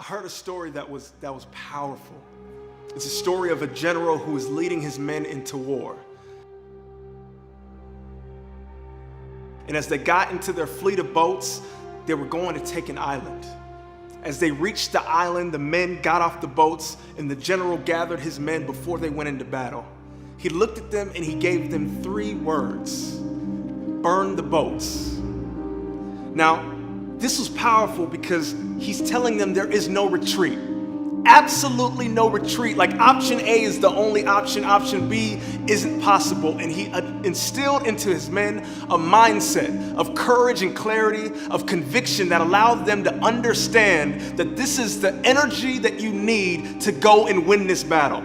heard a story that was powerful. It's a story of a general who was leading his men into war. And as they got into their fleet of boats, they were going to take an island. As they reached the island, the men got off the boats, and the general gathered his men before they went into battle. He looked at them and he gave them 3 words: burn the boats. Now, this was powerful because he's telling them there is no retreat. Absolutely no retreat. Like option A is the only option. Option B isn't possible. And he instilled into his men a mindset of courage and clarity, of conviction that allowed them to understand that this is the energy that you need to go and win this battle.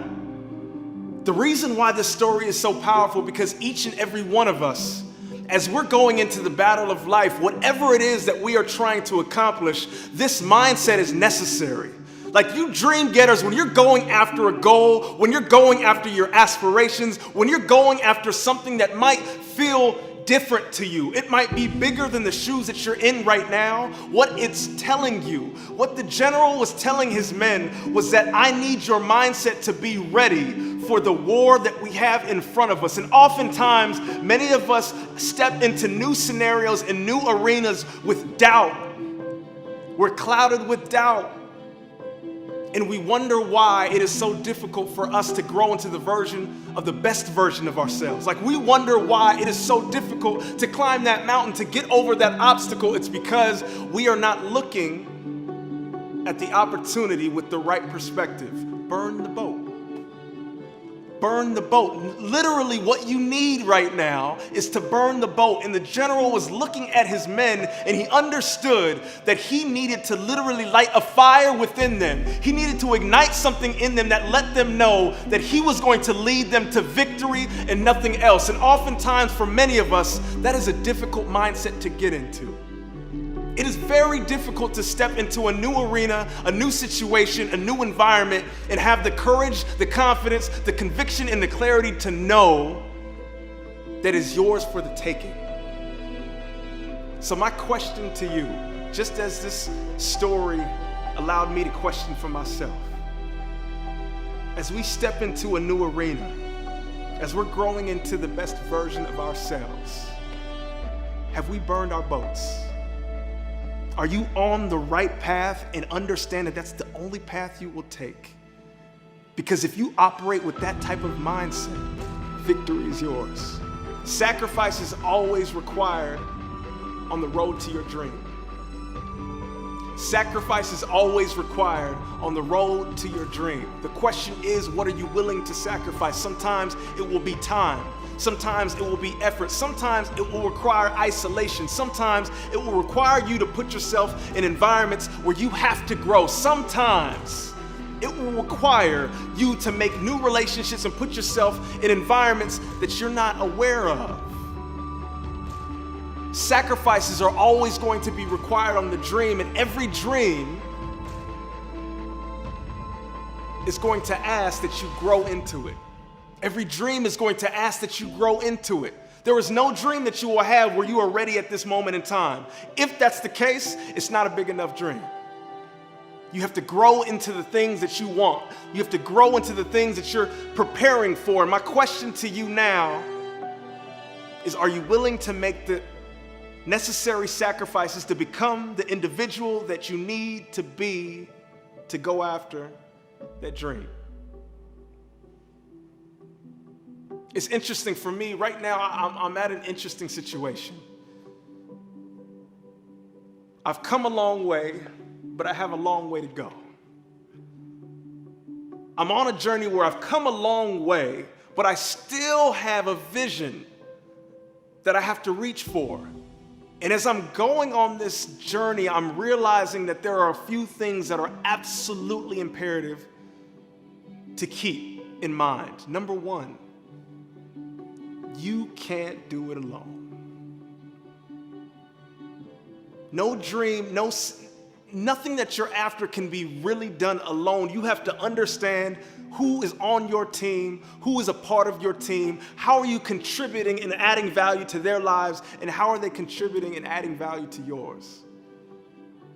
The reason why this story is so powerful, because each and every one of us, as we're going into the battle of life, whatever it is that we are trying to accomplish, this mindset is necessary. Like you dream getters, when you're going after a goal, when you're going after your aspirations, when you're going after something that might feel different to you, it might be bigger than the shoes that you're in right now, what it's telling you, what the general was telling his men was that I need your mindset to be ready for the war that we have in front of us. And oftentimes, many of us step into new scenarios and new arenas with doubt. We're clouded with doubt. And we wonder why it is so difficult for us to grow into the best version of ourselves. Like we wonder why it is so difficult to climb that mountain, to get over that obstacle. It's because we are not looking at the opportunity with the right perspective. Burn the boat. Burn the boat. Literally what you need right now is to burn the boat. And the general was looking at his men and he understood that he needed to literally light a fire within them. He needed to ignite something in them that let them know that he was going to lead them to victory and nothing else. And oftentimes for many of us, that is a difficult mindset to get into. It is very difficult to step into a new arena, a new situation, a new environment, and have the courage, the confidence, the conviction, and the clarity to know that is yours for the taking. So my question to you, just as this story allowed me to question for myself, as we step into a new arena, as we're growing into the best version of ourselves, have we burned our boats? Are you on the right path and understand that that's the only path you will take? Because if you operate with that type of mindset, victory is yours. Sacrifice is always required on the road to your dream. Sacrifice is always required on the road to your dream. The question is, what are you willing to sacrifice? Sometimes it will be time. Sometimes it will be effort. Sometimes it will require isolation. Sometimes it will require you to put yourself in environments where you have to grow. Sometimes it will require you to make new relationships and put yourself in environments that you're not aware of. Sacrifices are always going to be required on the dream, and every dream is going to ask that you grow into it. Every dream is going to ask that you grow into it. There is no dream that you will have where you are ready at this moment in time. If that's the case, it's not a big enough dream. You have to grow into the things that you want. You have to grow into the things that you're preparing for. And my question to you now is, are you willing to make the necessary sacrifices to become the individual that you need to be to go after that dream? It's interesting for me right now. I'm at an interesting situation. I've come a long way, but I have a long way to go. I'm on a journey where I've come a long way, but I still have a vision that I have to reach for. And as I'm going on this journey, I'm realizing that there are a few things that are absolutely imperative to keep in mind. Number one, you can't do it alone. No dream, nothing that you're after can be really done alone. You have to understand who is on your team, who is a part of your team, how are you contributing and adding value to their lives, and how are they contributing and adding value to yours.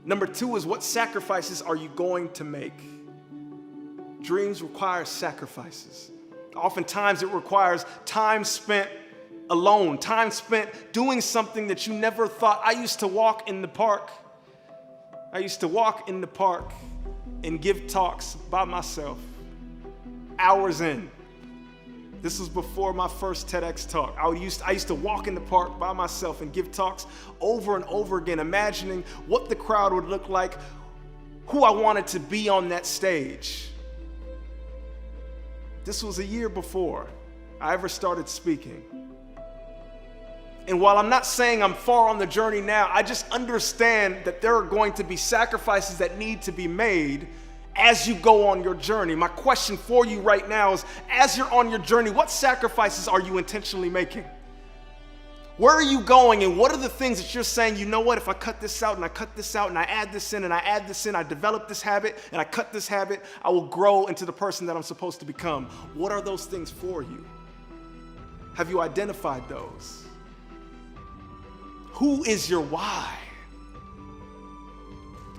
Number two is, what sacrifices are you going to make? Dreams require sacrifices. Oftentimes it requires time spent alone, time spent doing something that you never thought. I used to walk in the park and give talks by myself, hours in. This was before my first TEDx talk. I used to walk in the park by myself and give talks over and over again, imagining what the crowd would look like, who I wanted to be on that stage. This was a year before I ever started speaking. And while I'm not saying I'm far on the journey now, I just understand that there are going to be sacrifices that need to be made as you go on your journey. My question for you right now is, as you're on your journey, what sacrifices are you intentionally making? Where are you going, and what are the things that you're saying, you know what, if I cut this out and I cut this out and I add this in and I add this in, I develop this habit and I cut this habit, I will grow into the person that I'm supposed to become. What are those things for you? Have you identified those? Who is your why?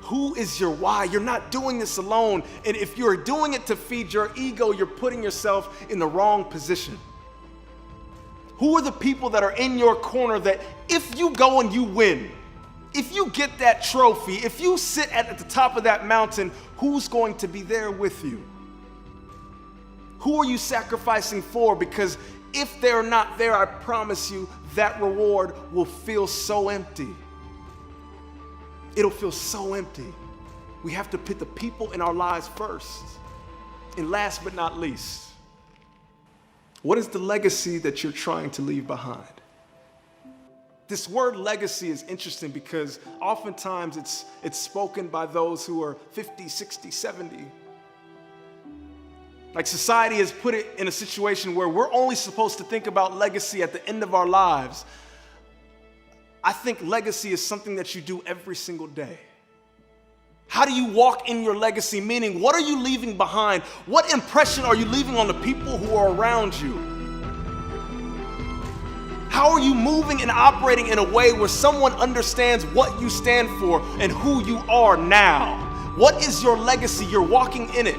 Who is your why? You're not doing this alone. And if you're doing it to feed your ego, you're putting yourself in the wrong position. Who are the people that are in your corner that if you go and you win, if you get that trophy, if you sit at the top of that mountain, who's going to be there with you? Who are you sacrificing for? Because if they're not there, I promise you that reward will feel so empty. It'll feel so empty. We have to put the people in our lives first. And last but not least, what is the legacy that you're trying to leave behind? This word legacy is interesting because oftentimes it's spoken by those who are 50, 60, 70. Like society has put it in a situation where we're only supposed to think about legacy at the end of our lives. I think legacy is something that you do every single day. How do you walk in your legacy? Meaning, what are you leaving behind? What impression are you leaving on the people who are around you? How are you moving and operating in a way where someone understands what you stand for and who you are now? What is your legacy? You're walking in it.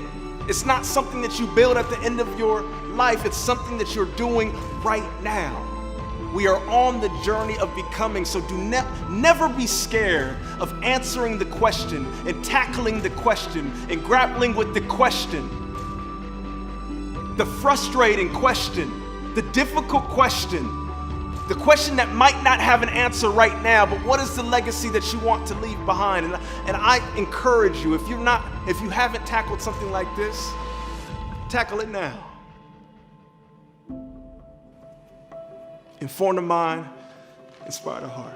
It's not something that you build at the end of your life. It's something that you're doing right now. We are on the journey of becoming, so do never be scared of answering the question and tackling the question and grappling with the question. The frustrating question, the difficult question, the question that might not have an answer right now, but what is the legacy that you want to leave behind? And I encourage you, if you haven't tackled something like this, tackle it now. Inform the mind, inspire the heart.